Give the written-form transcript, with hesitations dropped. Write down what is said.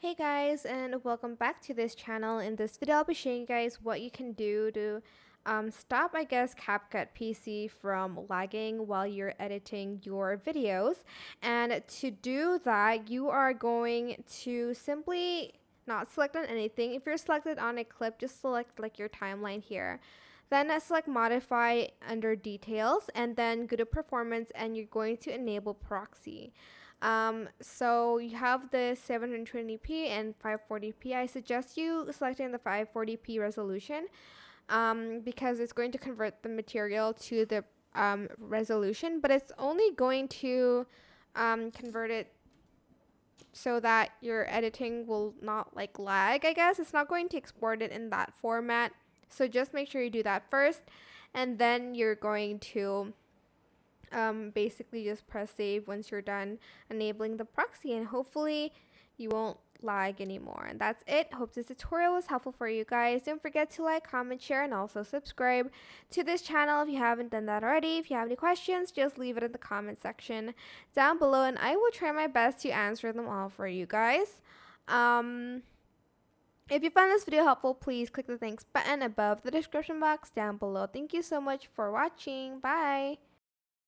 Hey guys, and welcome back to this channel. In this video I'll be showing you guys what you can do to stop CapCut PC from lagging while you're editing your videos. And to do that, you are going to simply not select on anything. If you're selected on a clip, just select like your timeline here. Then select modify under details and then go to performance, and you're going to enable proxy. So you have the 720p and 540p. I suggest you selecting the 540p resolution because it's going to convert the material to the resolution, but it's only going to convert it so that your editing will not like lag, I guess. It's not going to export it in that format. So just make sure you do that first, and then you're going to basically just press save once you're done enabling the proxy, and hopefully you won't lag anymore. And that's it. Hope this tutorial was helpful for you guys. Don't forget to like, comment, share, and also subscribe to this channel if you haven't done that already. If you have any questions, just leave it in the comment section down below, and I will try my best to answer them all for you guys. If you found this video helpful, please click the thanks button above the description box down below. Thank you so much for watching. Bye.